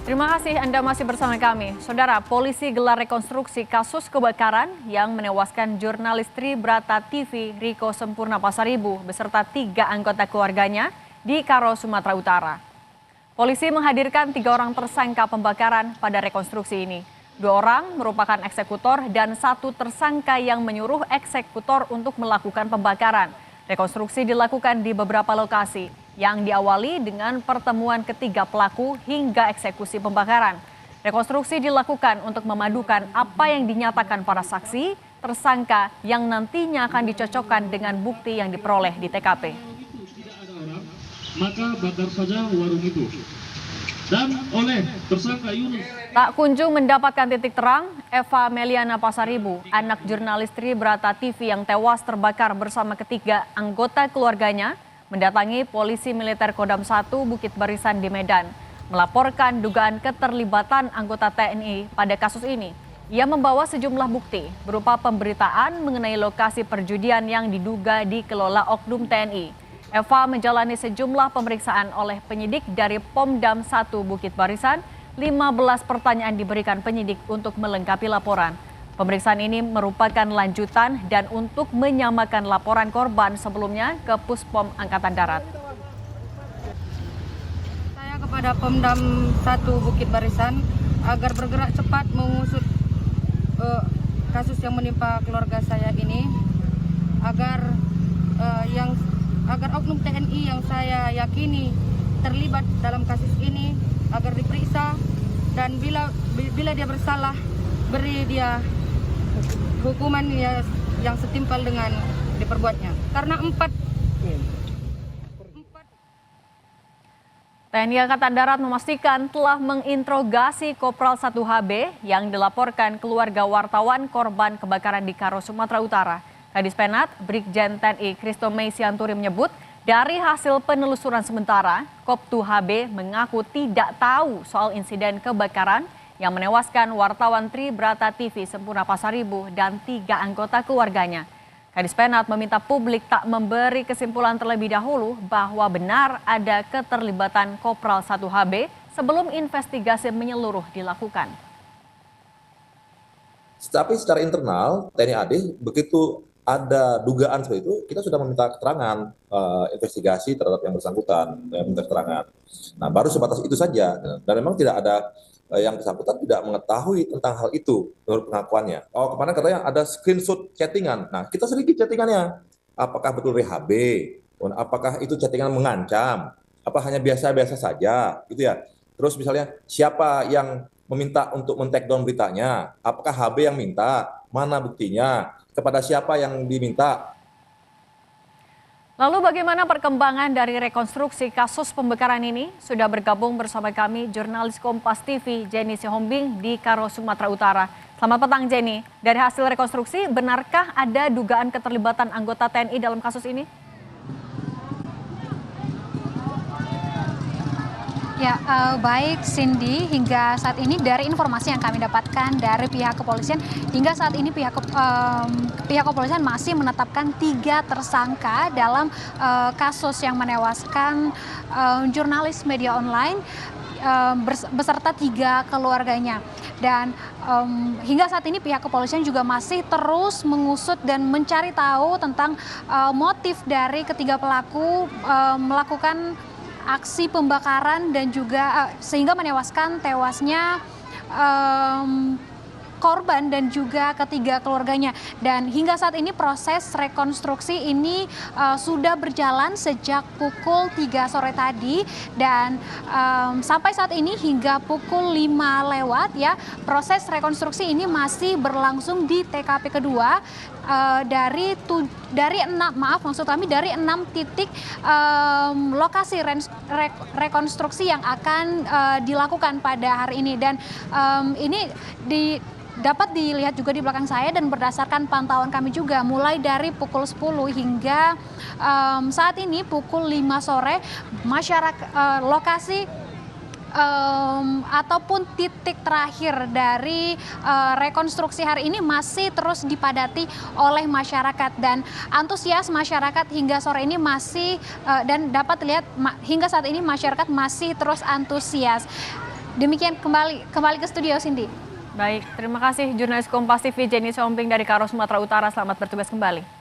Terima kasih Anda masih bersama kami. Saudara, polisi gelar rekonstruksi kasus kebakaran yang menewaskan jurnalis Tribrata TV Riko Sempurna Pasaribu beserta 3 anggota keluarganya di Karo, Sumatera Utara. Polisi menghadirkan 3 orang tersangka pembakaran pada rekonstruksi ini. 2 orang merupakan eksekutor dan 1 tersangka yang menyuruh eksekutor untuk melakukan pembakaran. Rekonstruksi dilakukan di beberapa lokasi yang diawali dengan pertemuan ketiga pelaku hingga eksekusi pembakaran. Rekonstruksi dilakukan untuk memadukan apa yang dinyatakan para saksi, tersangka yang nantinya akan dicocokkan dengan bukti yang diperoleh di TKP. Maka bakar saja warung itu. Dan oleh tersangka Yunus. Tak kunjung mendapatkan titik terang, Eva Meliana Pasaribu, anak jurnalis Tribrata TV yang tewas terbakar bersama ketiga anggota keluarganya, mendatangi polisi militer Kodam 1 Bukit Barisan di Medan, melaporkan dugaan keterlibatan anggota TNI pada kasus ini. Ia membawa sejumlah bukti berupa pemberitaan mengenai lokasi perjudian yang diduga dikelola oknum TNI. Eva menjalani sejumlah pemeriksaan oleh penyidik dari Pomdam 1 Bukit Barisan. 15 pertanyaan diberikan penyidik untuk melengkapi laporan. Pemeriksaan ini merupakan lanjutan dan untuk menyamakan laporan korban sebelumnya ke Puspom Angkatan Darat. Saya kepada Pomdam 1 Bukit Barisan agar bergerak cepat mengusut kasus yang menimpa keluarga saya ini, agar oknum TNI yang saya yakini terlibat dalam kasus ini agar diperiksa, dan bila dia bersalah beri dia hukuman yang setimpal dengan diperbuatnya. Karena TNI Angkatan Darat memastikan telah menginterogasi Kopral 1 HB yang dilaporkan keluarga wartawan korban kebakaran di Karo, Sumatera Utara. Kadis Penat, Brigjen TNI Kristo Mei Sianturi menyebut, dari hasil penelusuran sementara, Kop2 HB mengaku tidak tahu soal insiden kebakaran yang menewaskan wartawan Tribrata TV Sempurna Pasaribu dan 3 anggota keluarganya. Kadis Penat meminta publik tak memberi kesimpulan terlebih dahulu bahwa benar ada keterlibatan Kopral 1 HB sebelum investigasi menyeluruh dilakukan. Tapi secara internal TNI AD begitu ada dugaan seperti itu, kita sudah meminta keterangan investigasi terhadap yang bersangkutan, minta keterangan. Nah, baru sebatas itu saja. Dan memang tidak ada yang bersangkutan tidak mengetahui tentang hal itu menurut pengakuannya. Oh, kemarin katanya ada screenshot chattingan. Nah, kita selidiki chattingannya. Apakah betul RHB? Apakah itu chattingan mengancam? Apa hanya biasa-biasa saja? Gitu ya. Terus misalnya siapa yang meminta untuk men-take down beritanya? Apakah HB yang minta? Mana buktinya? Kepada siapa yang diminta? Lalu bagaimana perkembangan dari rekonstruksi kasus pembakaran ini? Sudah bergabung bersama kami jurnalis Kompas TV Jenny Sihombing di Karo, Sumatera Utara. Selamat petang Jenny. Dari hasil rekonstruksi, benarkah ada dugaan keterlibatan anggota TNI dalam kasus ini? Ya, baik Cindy, hingga saat ini dari informasi yang kami dapatkan dari pihak kepolisian, hingga saat ini pihak kepolisian masih menetapkan 3 tersangka dalam kasus yang menewaskan jurnalis media online beserta 3 keluarganya. Dan hingga saat ini pihak kepolisian juga masih terus mengusut dan mencari tahu tentang motif dari ketiga pelaku melakukan aksi pembakaran dan juga sehingga tewasnya korban dan juga ketiga keluarganya. Dan hingga saat ini proses rekonstruksi ini sudah berjalan sejak pukul 3 sore tadi, dan sampai saat ini hingga pukul 5 lewat ya, proses rekonstruksi ini masih berlangsung di TKP kedua dari 6 titik lokasi rekonstruksi yang akan dilakukan pada hari ini. Dan ini dapat dilihat juga di belakang saya, dan berdasarkan pantauan kami juga mulai dari pukul 10 hingga saat ini pukul 5 sore, masyarakat lokasi ataupun titik terakhir dari rekonstruksi hari ini masih terus dipadati oleh masyarakat, dan antusias masyarakat hingga sore ini masih dan dapat dilihat hingga saat ini masyarakat masih terus antusias. Demikian kembali ke studio Cindy. Baik, terima kasih jurnalis Kompas TV Jenny Somping dari Karo, Sumatera Utara. Selamat bertugas kembali.